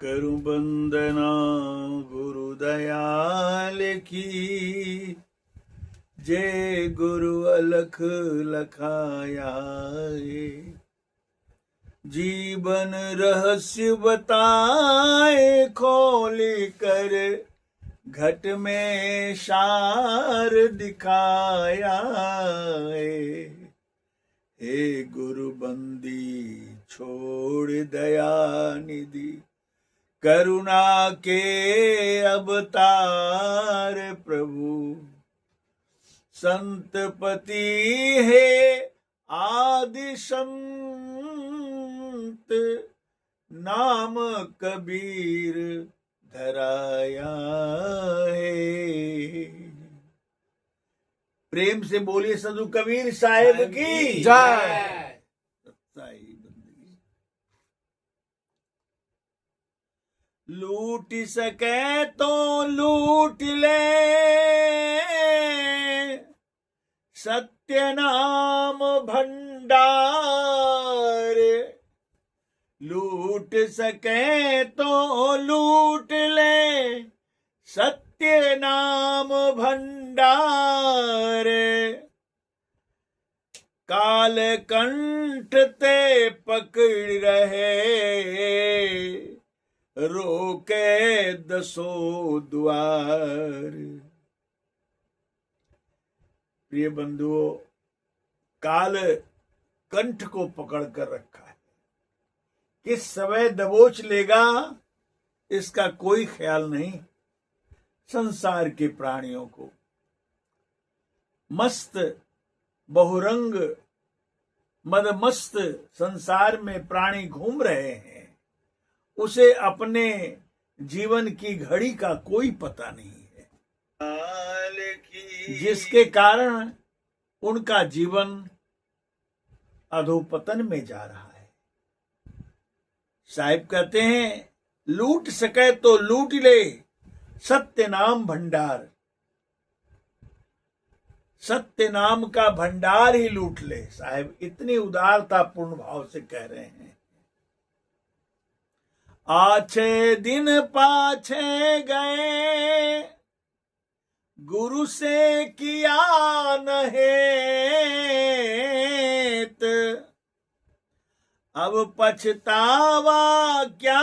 करु बंदना गुरुदयाल की। जय गुरु अलख लखाया जीवन रहस्य बताए खोल कर घट में सार दिखाया। हे गुरु बंदी छोड़ दया निधि करुणा के अवतार प्रभु। संतपति है आदि संत नाम कबीर धराया है। प्रेम से बोलिए संतु कबीर साहिब की जय। लूट सके तो लूट ले सत्य नाम भंडार। लूट सके तो लूट ले सत्य नाम भंडार। काल कंठ ते पकड़ रहे रोके दसो द्वार। प्रिय बंधुओं, काल कंठ को पकड़ कर रखा है। किस समय दबोच लेगा इसका कोई ख्याल नहीं। संसार के प्राणियों को मस्त बहुरंग मदमस्त संसार में प्राणी घूम रहे हैं। उसे अपने जीवन की घड़ी का कोई पता नहीं है, जिसके कारण उनका जीवन अधोपतन में जा रहा है। साहिब कहते हैं लूट सके तो लूट ले सत्य नाम भंडार। सत्य नाम का भंडार ही लूट ले। साहिब इतनी उदारता पूर्ण भाव से कह रहे हैं। आछे दिन पाछे गए गुरु से किया नहेत। अब पछतावा क्या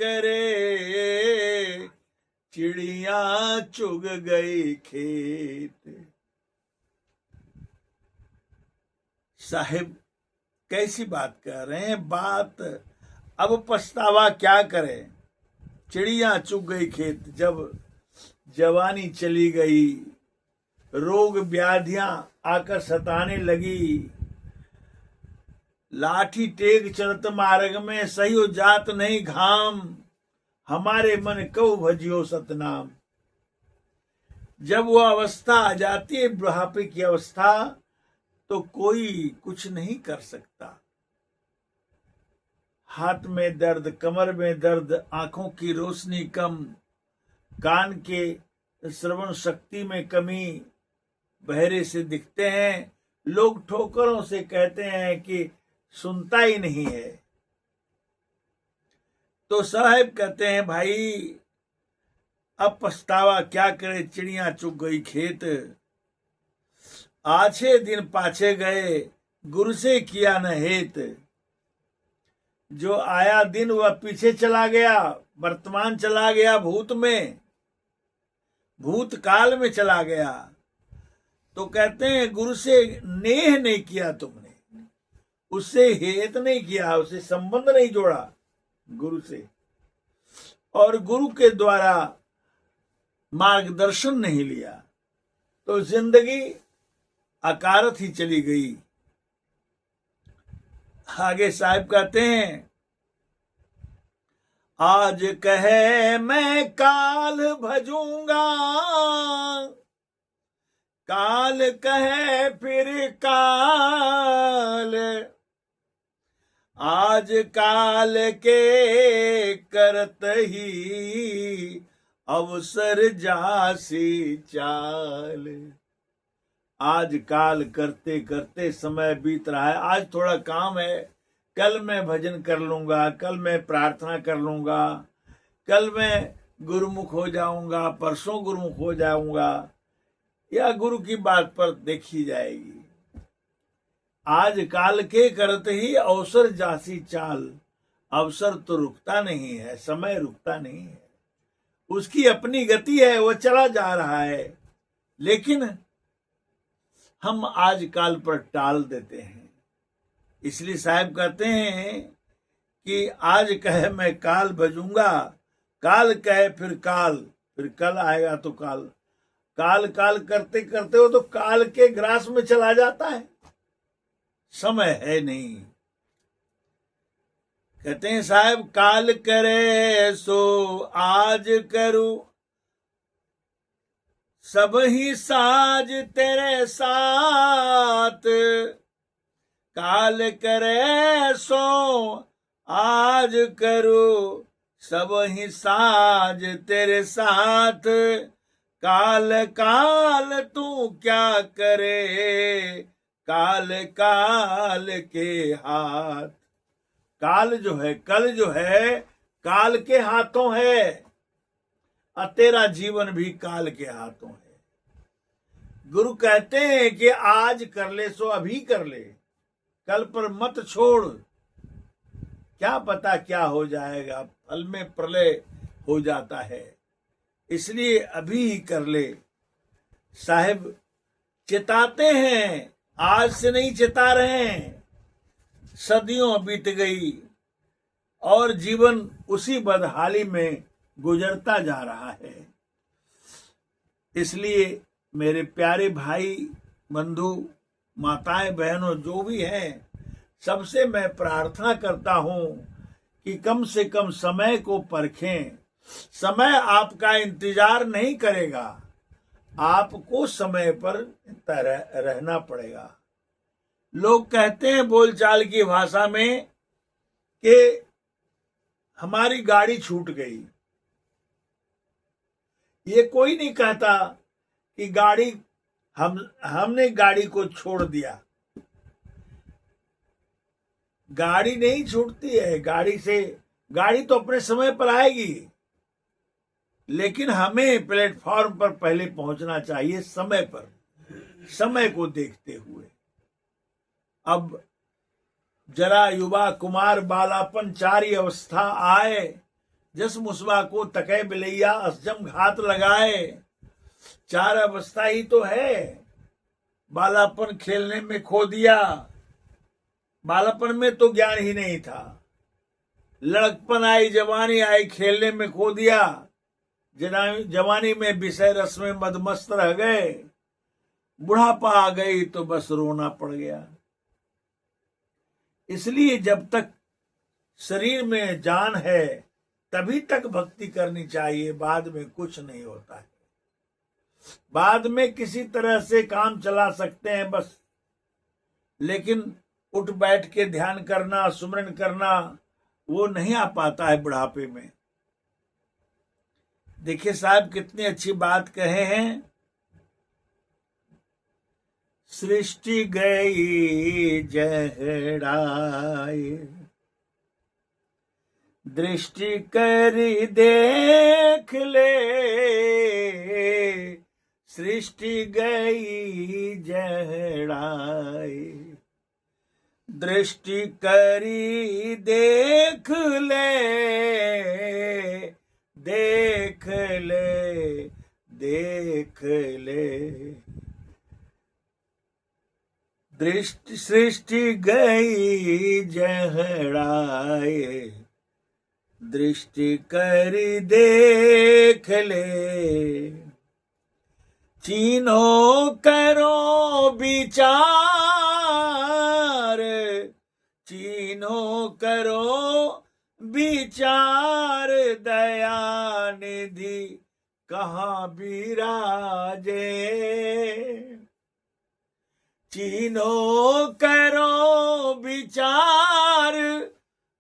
करे चिड़िया चुग गई खेत। साहिब कैसी बात कर रहे हैं। बात अब पछतावा क्या करे चिड़िया चुग गई खेत। जब जवानी चली गई, रोग व्याधियां आकर सताने लगी, लाठी टेक चलत मार्ग में सही हो जात नहीं घाम। हमारे मन कऊ भजियो सतनाम। जब वो अवस्था आ जाती है बुढ़ापे की अवस्था, तो कोई कुछ नहीं कर सकता। हाथ में दर्द, कमर में दर्द, आंखों की रोशनी कम, कान के श्रवण शक्ति में कमी, बहरे से दिखते हैं। लोग ठोकरों से कहते हैं कि सुनता ही नहीं है। तो साहिब कहते हैं भाई अब पछतावा क्या करे चिड़िया चुग गई खेत। आछे दिन पाछे गए गुरु से किया न हेत। जो आया दिन वह पीछे चला गया, वर्तमान चला गया भूत में, भूतकाल में चला गया। तो कहते हैं गुरु से नेह नहीं किया तुमने, उससे हेत नहीं किया, उससे संबंध नहीं जोड़ा गुरु से, और गुरु के द्वारा मार्गदर्शन नहीं लिया, तो जिंदगी अकारत ही चली गई। आगे साहिब कहते हैं आज कहे मैं काल भजूंगा, काल कहे फिर काल। आज काल के करत ही अवसर जासी चाल। आज काल करते करते समय बीत रहा है। आज थोड़ा काम है, कल मैं भजन कर लूंगा, कल मैं प्रार्थना कर लूंगा, कल मैं गुरुमुख हो जाऊंगा, परसों गुरुमुख हो जाऊंगा, या गुरु की बात पर देखी जाएगी। आज काल के करते ही अवसर जासी चाल, अवसर तो रुकता नहीं है, समय रुकता नहीं है, उसकी अपनी गति है, वो चला जा रहा है। लेकिन हम आज काल पर टाल देते हैं। इसलिए साहब कहते हैं कि आज कहे मैं काल भजूंगा, काल कहे फिर कल आएगा तो काल। काल काल करते करते हो तो काल के ग्रास में चला जाता है, समय है नहीं। कहते हैं साहब, काल करे सो आज करूं, सब ही साज तेरे साथ। काल करे सो आज करूं, सब ही साज तेरे साथ। काल काल तू क्या करे, काल काल के हाथ। काल जो है, कल जो है, काल के हाथों है, और तेरा जीवन भी काल के हाथों है। गुरु कहते हैं कि आज कर ले सो अभी कर ले, कल पर मत छोड़, क्या पता क्या हो जाएगा, फल में प्रलय हो जाता है। इसलिए अभी ही कर ले। साहिब चिताते हैं, आज से नहीं चिता रहे हैं, सदियों बीत गई और जीवन उसी बदहाली में गुजरता जा रहा है। इसलिए मेरे प्यारे भाई बंधु, माताएं बहनों जो भी हैं, सबसे मैं प्रार्थना करता हूं कि कम से कम समय को परखें। समय आपका इंतजार नहीं करेगा, आपको समय पर रहना पड़ेगा। लोग कहते हैं बोलचाल की भाषा में कि हमारी गाड़ी छूट गई। ये कोई नहीं कहता कि गाड़ी हमने गाड़ी को छोड़ दिया। गाड़ी नहीं छूटती है, गाड़ी तो अपने समय पर आएगी, लेकिन हमें प्लेटफॉर्म पर पहले पहुंचना चाहिए, समय पर, समय को देखते हुए। अब जरा युवा कुमार बालापन चारी अवस्था आए, जस मुसवा को तके बिलैया असजम घात लगाए। चार अवस्था ही तो है। बालापन खेलने में खो दिया, बालापन में तो ज्ञान ही नहीं था। लड़कपन आई, जवानी आई, खेलने में खो दिया। जवानी में विषय रस में मदमस्त रह गए, बुढ़ापा आ गई तो बस रोना पड़ गया। इसलिए जब तक शरीर में जान है तभी तक भक्ति करनी चाहिए, बाद में कुछ नहीं होता है। बाद में किसी तरह से काम चला सकते हैं बस, लेकिन उठ बैठ के ध्यान करना, सुमरन करना, वो नहीं आ पाता है बुढ़ापे में। देखिए साहब कितनी अच्छी बात कहे हैं। सृष्टि गई जहड़ाए, दृष्टि कर देख ले। सृष्टि गई जहड़ाए, दृष्टि करी देख ले, देख ले, देख ले। दृष्टि सृष्टि गई जहड़ाए, दृष्टि करी देख ले। चीनो करो विचार, चीनो करो विचार। दया निधि कहाँ विराजे, चीनो करो विचार।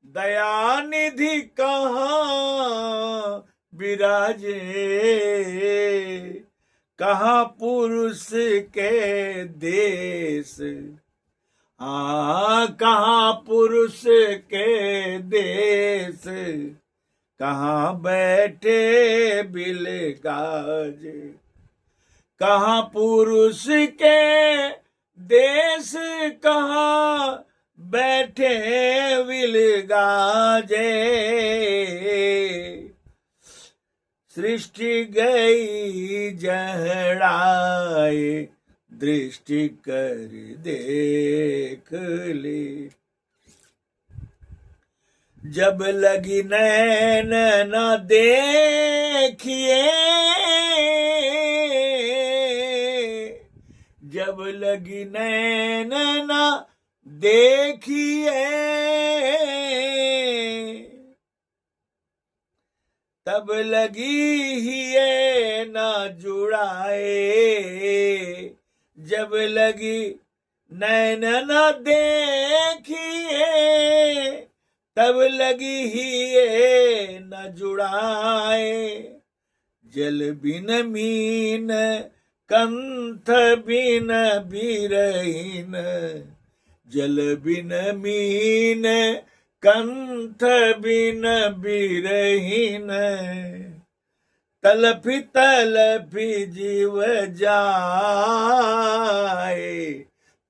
दया निधि कहाँ विराजे, कहाँ पुरुष के देश। कहाँ पुरुष के देश, कहाँ बैठे बिल गाजे, कहाँ पुरुष के देश, कहाँ बैठे बिल गाजे। सृष्टि गई जहड़ाए, दृष्टि कर देख ले। जब लगी नैन न देखिए, जब लगी नैन न देखिए, तब लगी ही ये न जुड़ाए। जब लगी नैन न देखिए, तब लगी ही ये न जुड़ाए। जल बिन मीन कंठ बिन बिरहीन, जल बिन मीन कंठ बिन बिरहीन। तलफी तलफी जीव जाए,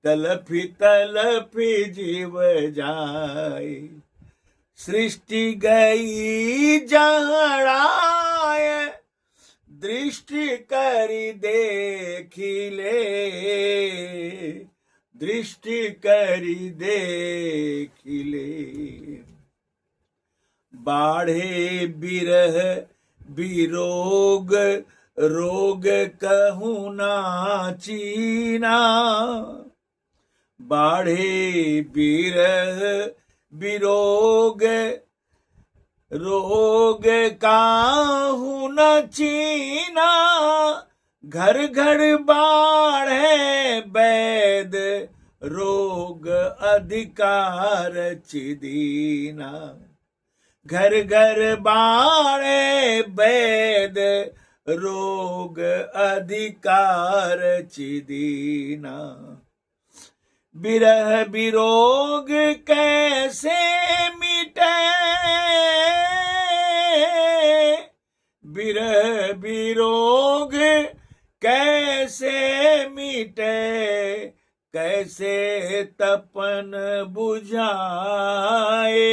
तलफी तलफी जीव जाए। सृष्टि गई जहड़ाए, दृष्टि करी देखी ले, दृष्टि करी देखी ले। बाढ़े बिरह बिरोग, रोग कहूँ ना चीना। बाढ़े बिरह बिरोग, रोग काहू न चीना। घर घर बाढ़े बैद, रोग अधिकार चिदीना। घर घर बाढ़े बैद, रोग अधिकार चिदीना। बिरह बिरोग कैसे मिटे, बिरह बिरोग कैसे मिटे। कैसे तपन बुझाए,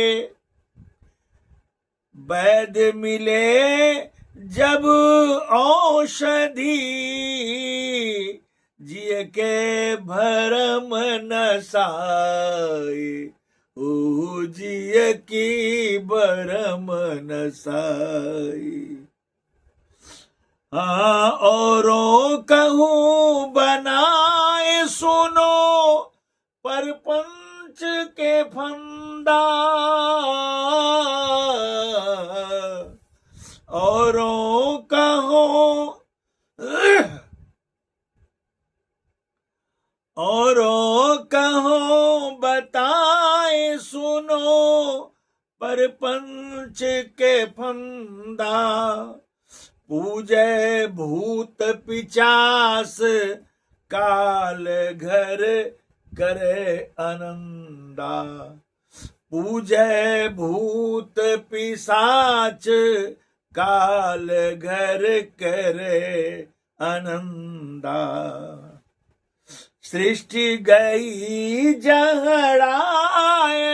वैद्य मिले जब औषधि। जिय के भरम नसाए, ओ जिय की भरम नसाए। हाँ औरों कहूँ बनाए सुनो, परपंच के फंदा। औरों कहूँ, औरों कहो बताए सुनो, परपंच के फंदा। पूजे भूत पिचास, काल घर करे अनंदा। पूजे भूत पिशाच, काल घर करे अनंदा। सृष्टि गई जहड़ाए,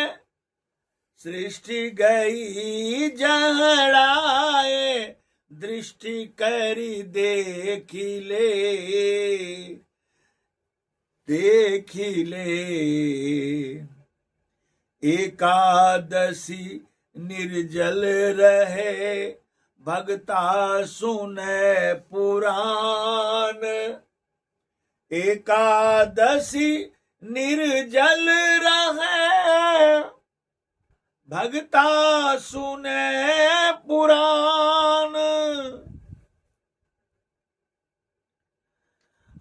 सृष्टि गई जहड़ाए। दृष्टि करी देखी ले, देखी ले। एकादशी निर्जल रहे, भगता सुने पुराण। एकादशी निर्जल रहे, भगता सुने पुराण।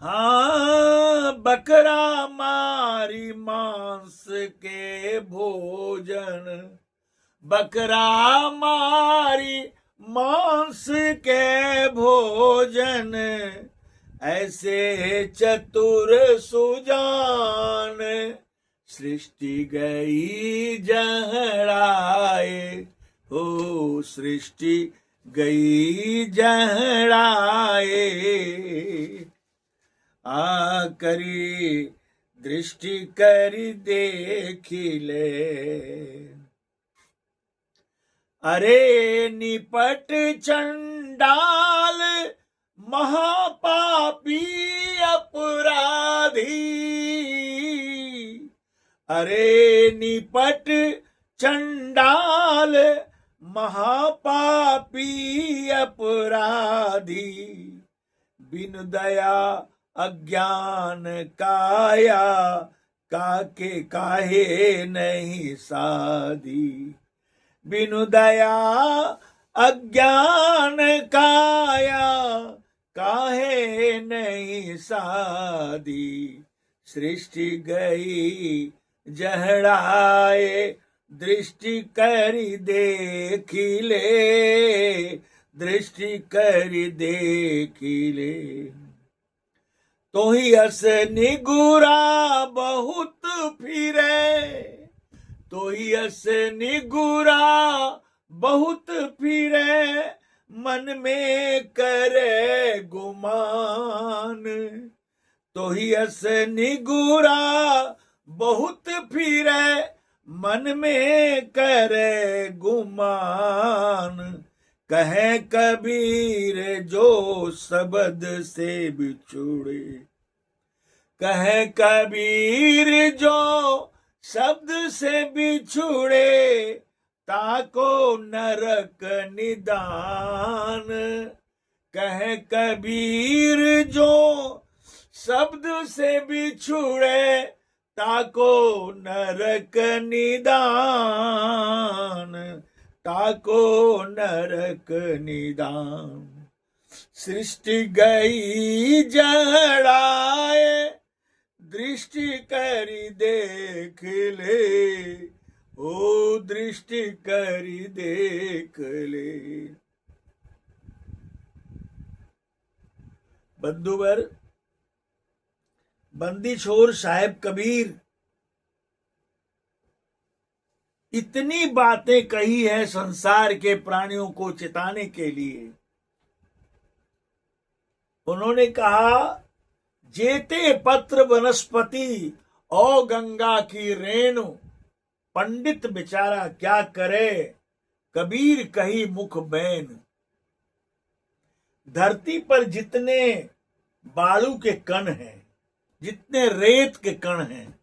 हाँ बकरा मारी मांस के भोजन, बकरा मारी मांस के भोजन। ऐसे चतुर सुजान, सृष्टि गई जहड़ाए। हो सृष्टि गई जहड़ाए, आ करी दृष्टि करी देखी ले। अरे निपट चंडाल महापापी अपराधी, अरे निपट चंडाल महापापी अपराधी, बिन दया अज्ञान काया, काके काहे नहीं साधी। बिनु दया अज्ञान काया, काहे नहीं साधी। सृष्टि गई जहड़ाए, दृष्टि करी देखी ले, दृष्टि करी देखी ले। तो ही अस निगुरा बहुत फिरे, तो ही अस निगुरा बहुत फिरे, मन में करे गुमान। तो ही अस निगुरा बहुत फिरे, मन में करे गुमान। कहे कबीर जो शब्द से बिछुड़े, कहे कबीर जो शब्द से बिछुड़े, ताको नरक निदान। कहे कबीर जो शब्द से बिछुड़े, ताको नरक निदान, ताको नरक निदान। सृष्टि गई जहड़ाए, दृष्टि करी देख ले, ओ दृष्टि करी देख ले। बंधुवर, बंदी छोर साहेब कबीर इतनी बातें कही है संसार के प्राणियों को चेताने के लिए। उन्होंने कहा, जेते पत्र वनस्पति औ गंगा की रेणु, पंडित बेचारा क्या करे, कबीर कही मुख बैन। धरती पर जितने बालू के कण हैं, जितने रेत के कण हैं,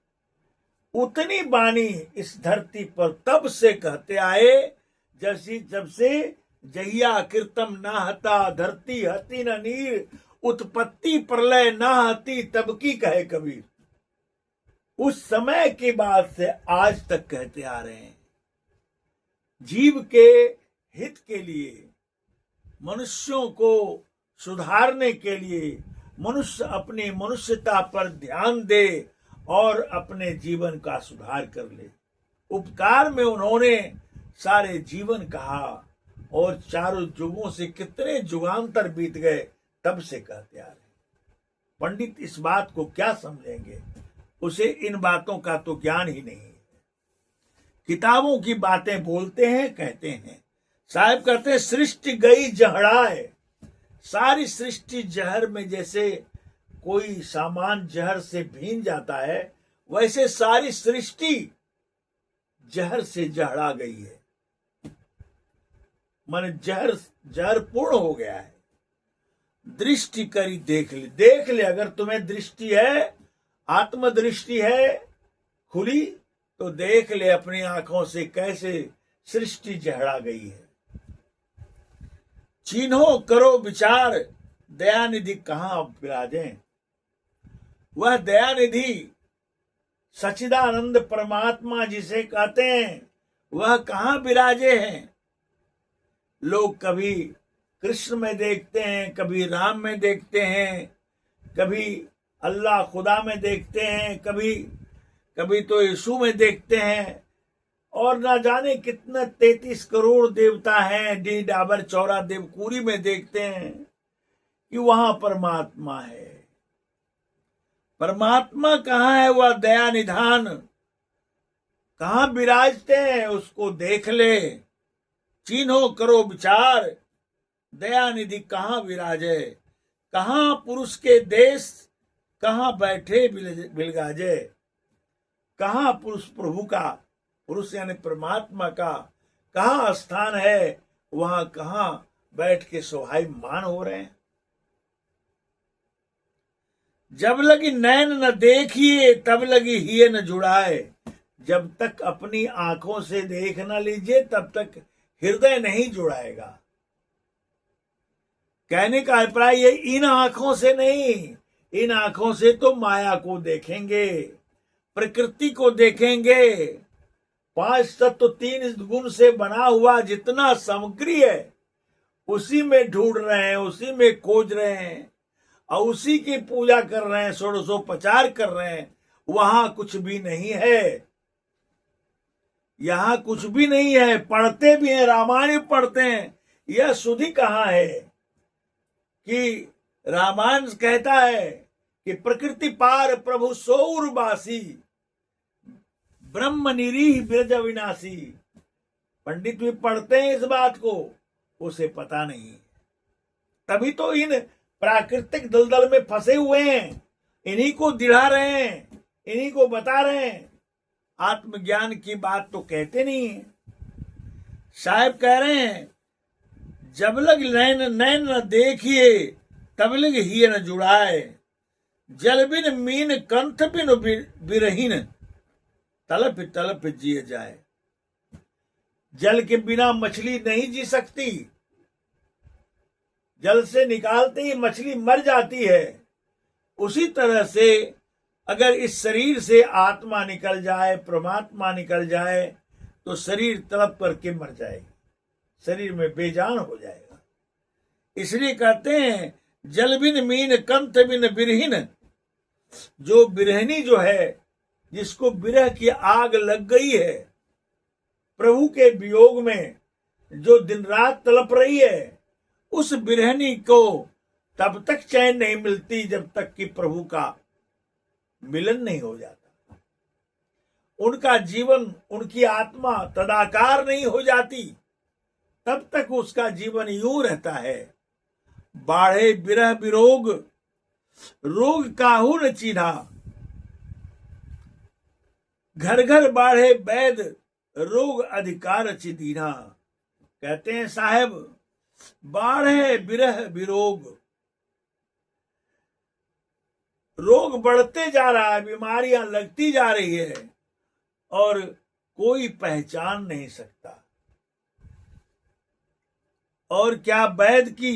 उतनी बानी इस धरती पर तब से कहते आए जब से जहिया कीर्तम ना हता, धरती हती न नीर, उत्पत्ति प्रलय ना हती तब की कहे कबीर। उस समय के बाद से आज तक कहते आ रहे हैं। जीव के हित के लिए, मनुष्यों को सुधारने के लिए मनुष्य अपनी मनुष्यता पर ध्यान दे और अपने जीवन का सुधार कर ले। उपकार में उन्होंने सारे जीवन कहा और चारों युगों से कितने युगांतर बीत गए तब से कहते आ रहे। पंडित इस बात को क्या समझेंगे, उसे इन बातों का तो ज्ञान ही नहीं है। किताबों की बातें बोलते हैं, कहते हैं। साहब कहते हैं, सृष्टि गई जहड़ाए। सारी सृष्टि जहर में जैसे कोई सामान जहर से भीन जाता है, वैसे सारी सृष्टि जहर से जहड़ा गई है। मन जहर पूर्ण हो गया है। दृष्टि करी देख ले, देख ले। अगर तुम्हें दृष्टि है, आत्मदृष्टि है खुली, तो देख ले अपनी आंखों से कैसे सृष्टि जहड़ा गई है। चिन्हो करो विचार, दयानिधि कहां विराजे। वह दयानिधि सच्चिदानंद परमात्मा जिसे कहते हैं, वह कहां विराजे हैं। लोग कभी कृष्ण में देखते हैं, कभी राम में देखते हैं, कभी अल्लाह खुदा में देखते हैं, कभी तो यीशु में देखते हैं, और ना जाने कितना 33 करोड़ देवता हैं, डी डाबर चौरा देवकुरी में देखते हैं कि वहां परमात्मा है। परमात्मा कहाँ है? वह दया निधान कहाँ विराजते हैं, उसको देख ले। चिन्हो करो विचार, दया निधि कहाँ विराजे, कहाँ पुरुष के देश, कहाँ बैठे बिलगाजे, कहाँ पुरुष प्रभु का, पुरुष यानी परमात्मा का कहाँ स्थान है, वहां कहाँ बैठ के स्वाभिमान हो रहे हैं। जब लगी नैन न देखिए, तब लगी हिये न जुड़ाए। जब तक अपनी आंखों से देख न लीजिए, तब तक हृदय नहीं जुड़ाएगा। कहने का अभिप्राय ये इन आंखों से नहीं, इन आंखों से तो माया को देखेंगे, प्रकृति को देखेंगे, 5 तत्व 3 गुण से बना हुआ जितना सामग्री है उसी में ढूंढ रहे हैं, उसी में खोज रहे हैं और उसी की पूजा कर रहे हैं, षोडशोपचार कर रहे हैं। वहां कुछ भी नहीं है, यहां कुछ भी नहीं है। पढ़ते भी हैं, रामायण पढ़ते हैं, यह सुधि कहाँ है कि रामायण कहता है कि प्रकृति पार प्रभु सौरवासी, ब्रह्म निरीह ब्रज विनाशी। पंडित भी पढ़ते हैं इस बात को, उसे पता नहीं। तभी तो इन प्राकृतिक दलदल में फंसे हुए हैं, इन्हीं को दिढ़ा रहे हैं, इन्हीं को बता रहे हैं। आत्मज्ञान की बात तो कहते नहीं है। साहब कह रहे हैं जब लग नैन न देखिए, तब लग हिय न जुड़ाए। जल बिन मीन कंठ बिन बिरहीन, तलप तलप जिए जाए। जल के बिना मछली नहीं जी सकती, जल से निकालते ही मछली मर जाती है। उसी तरह से अगर इस शरीर से आत्मा निकल जाए, परमात्मा निकल जाए, तो शरीर तड़प करके मर जाएगी, शरीर में बेजान हो जाएगा। इसलिए कहते हैं जल बिन मीन कंठ बिन बिरहीन। जो बिरहनी जो है, जिसको विरह की आग लग गई है, प्रभु के वियोग में जो दिन रात तड़प रही है, उस बिरहनी को तब तक चैन नहीं मिलती जब तक कि प्रभु का मिलन नहीं हो जाता। उनका जीवन, उनकी आत्मा तदाकार नहीं हो जाती, तब तक उसका जीवन यूं रहता है। बाढ़े बिरह विरोग, रोग काहू न चिन्हा। घर घर बाढ़े वैद, रोग अधिकार चिदीना। कहते हैं साहब बाढ़े बिरह विरोग, रोग बढ़ते जा रहा है, बीमारियां लगती जा रही है और कोई पहचान नहीं सकता। और क्या वैद की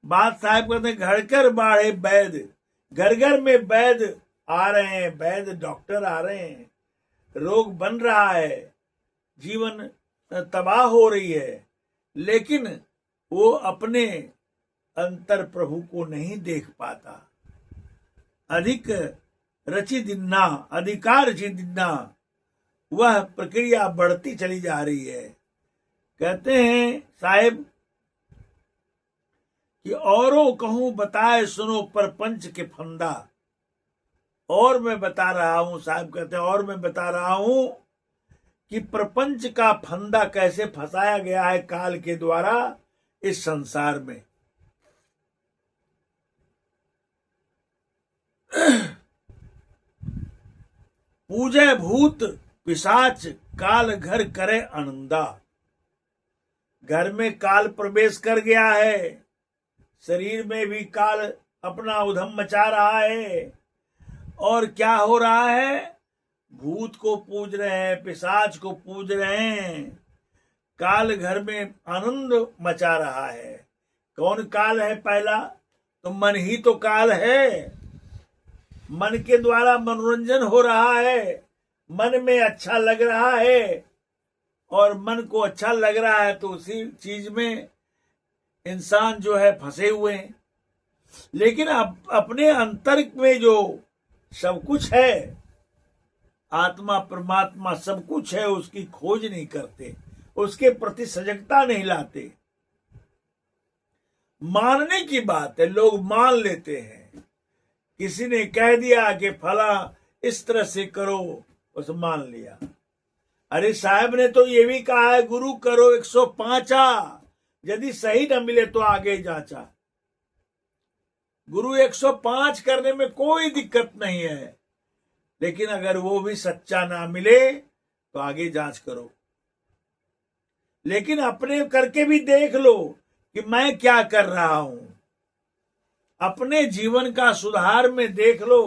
बात साहब कहते हैं, घर घर बाढ़े वैद। घर घर में वैद आ रहे हैं, वैद डॉक्टर आ रहे हैं, रोग बन रहा है, जीवन तबाह हो रही है, लेकिन वो अपने अंतर प्रभु को नहीं देख पाता। अधिक रचि दिन्ना, अधिकार रचि दिन्ना, वह प्रक्रिया बढ़ती चली जा रही है। कहते हैं साहेब कि औरों कहूं बताए सुनो परपंच के फंदा। और मैं बता रहा हूं, साहब कहते हैं और मैं बता रहा हूं कि प्रपंच का फंदा कैसे फंसाया गया है काल के द्वारा इस संसार में। पूजे भूत पिशाच, काल घर करे आनंदा। घर में काल प्रवेश कर गया है, शरीर में भी काल अपना उधम मचा रहा है। और क्या हो रहा है, भूत को पूज रहे हैं, पिशाच को पूज रहे हैं, काल घर में आनंद मचा रहा है। कौन काल है? पहला तो मन ही तो काल है। मन के द्वारा मनोरंजन हो रहा है, मन में अच्छा लग रहा है, और मन को अच्छा लग रहा है तो उसी चीज में इंसान जो है फंसे हुए हैं। लेकिन अपने अंतर में जो सब कुछ है, आत्मा परमात्मा सब कुछ है, उसकी खोज नहीं करते, उसके प्रति सजगता नहीं लाते। मानने की बात है, लोग मान लेते हैं। किसी ने कह दिया कि फला इस तरह से करो, बस मान लिया। अरे साहब ने तो ये भी कहा है, गुरु करो 105, यदि सही न मिले तो आगे जांचा। गुरु 105 करने में कोई दिक्कत नहीं है, लेकिन अगर वो भी सच्चा ना मिले तो आगे जांच करो। लेकिन अपने करके भी देख लो कि मैं क्या कर रहा हूं। अपने जीवन का सुधार में देख लो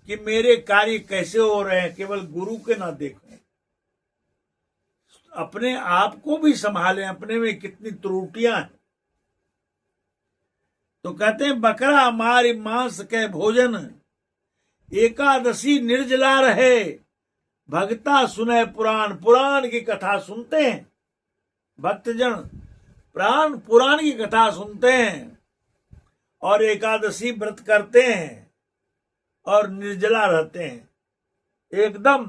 कि मेरे कार्य कैसे हो रहे हैं, केवल गुरु के ना देखें। अपने आप को भी संभालें, अपने में कितनी त्रुटियां हैं। तो कहते हैं बकरा मारी मांस के भोजन, एकादशी निर्जला रहे, भक्ता सुने पुराण। पुराण की कथा सुनते हैं भक्तजन, पुराण की कथा सुनते हैं और एकादशी व्रत करते हैं और निर्जला रहते हैं। एकदम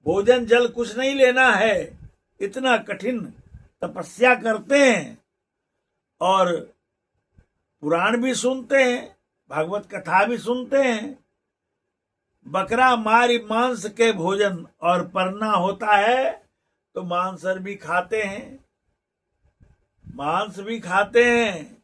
भोजन जल कुछ नहीं लेना है, इतना कठिन तपस्या करते हैं और पुराण भी सुनते हैं, भागवत कथा भी सुनते हैं। बकरा मारी मांस के भोजन, और परना होता है तो मांसर भी खाते हैं, मांस भी खाते हैं।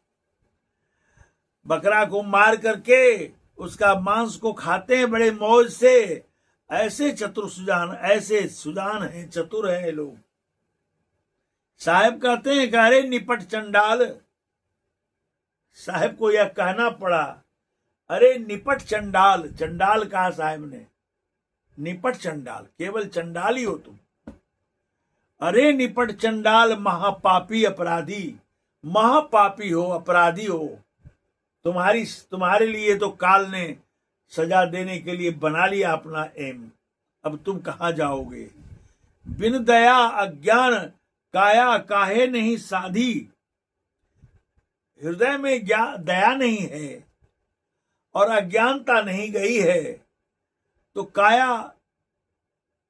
बकरा को मार करके उसका मांस को खाते हैं बड़े मौज से। ऐसे चतुर सुजान, ऐसे सुजान हैं, चतुर हैं लोग। साहब कहते हैं कि अरे निपट चंडाल, साहब को यह कहना पड़ा, अरे निपट चंडाल। चंडाल कहा साहब ने, निपट चंडाल, केवल चंडाल ही हो तुम। अरे निपट चंडाल महापापी अपराधी, महापापी हो, अपराधी हो। तुम्हारे लिए तो काल ने सजा देने के लिए बना लिया अपना एम। अब तुम कहां जाओगे। बिन दया अज्ञान काया काहे नहीं साधी। हृदय में दया नहीं है और अज्ञानता नहीं गई है, तो काया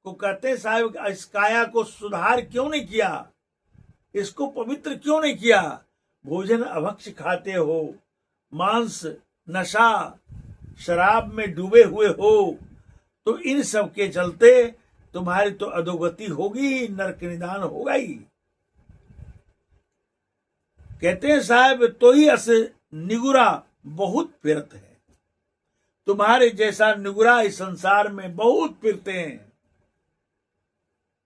को कहते हैं साहब, इस काया को सुधार क्यों नहीं किया, इसको पवित्र क्यों नहीं किया। भोजन अभक्ष खाते हो, मांस, नशा, शराब में डूबे हुए हो, तो इन सब के चलते तुम्हारी तो अधोगति होगी, नरक निदान होगा ही। कहते हैं साहब, तो ही अस निगुरा बहुत फिरत है। तुम्हारे जैसा निगुरा इस संसार में बहुत फिरते हैं।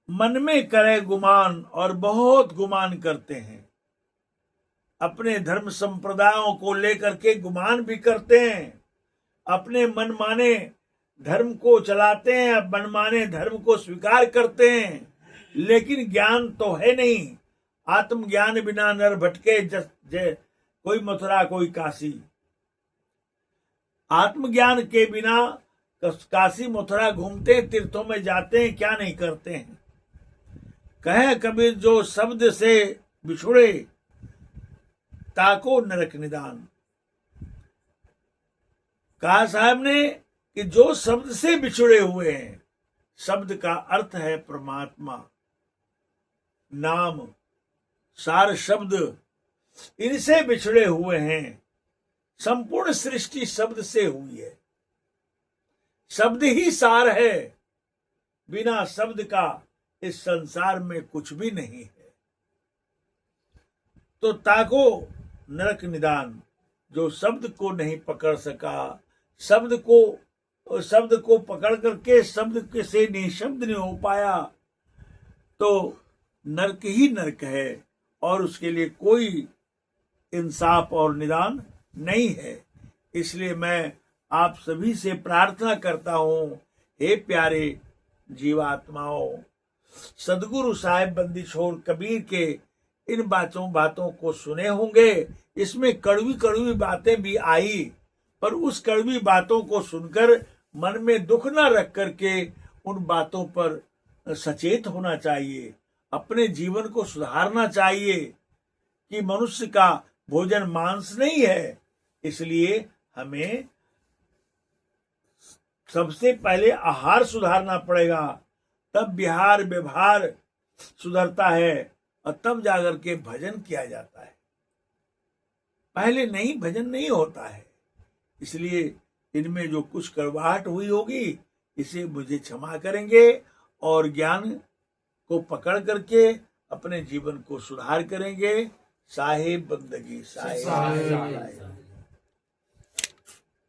मन में करे गुमान, और बहुत गुमान करते हैं। अपने धर्म संप्रदायों को लेकर के गुमान भी करते हैं, अपने मनमाने धर्म को चलाते हैं, मनमाने धर्म को स्वीकार करते हैं, लेकिन ज्ञान तो है नहीं। आत्मज्ञान बिना नर भटके कोई मथुरा कोई काशी। आत्मज्ञान के बिना काशी मथुरा घूमते हैं, तीर्थों में जाते हैं, क्या नहीं करते हैं। कहे कबीर जो शब्द से बिछुड़े, ताको नरक निदान। कहा साहब ने कि जो शब्द से बिछुड़े हुए हैं, शब्द का अर्थ है परमात्मा, नाम, सार शब्द, इनसे बिछड़े हुए हैं। संपूर्ण सृष्टि शब्द से हुई है, शब्द ही सार है। बिना शब्द का इस संसार में कुछ भी नहीं है। तो ताको नरक निदान, जो शब्द को नहीं पकड़ सका, शब्द को पकड़ करके शब्द से निशब्द नहीं हो पाया, तो नरक ही नरक है, और उसके लिए कोई इंसाफ और निदान नहीं है। इसलिए मैं आप सभी से प्रार्थना करता हूं, हे प्यारे जीवात्माओं, सदगुरु साहिब बंदी छोड़ कबीर के इन बातों को सुने होंगे। इसमें कड़वी कड़वी बातें भी आई, पर उस कड़वी बातों को सुनकर मन में दुख न रख करके उन बातों पर सचेत होना चाहिए, अपने जीवन को सुधारना चाहिए कि मनुष्य का भोजन मांस नहीं है। इसलिए हमें सबसे पहले आहार सुधारना पड़ेगा, तब विहार व्यवहार सुधरता है, और तब जाकर के भजन किया जाता है। पहले नहीं, भजन नहीं होता है। इसलिए इनमें जो कुछ कड़वाहट हुई होगी, इसे मुझे क्षमा करेंगे, और ज्ञान को पकड़ करके अपने जीवन को सुधार करेंगे। साहिब बंदगी, साहिब।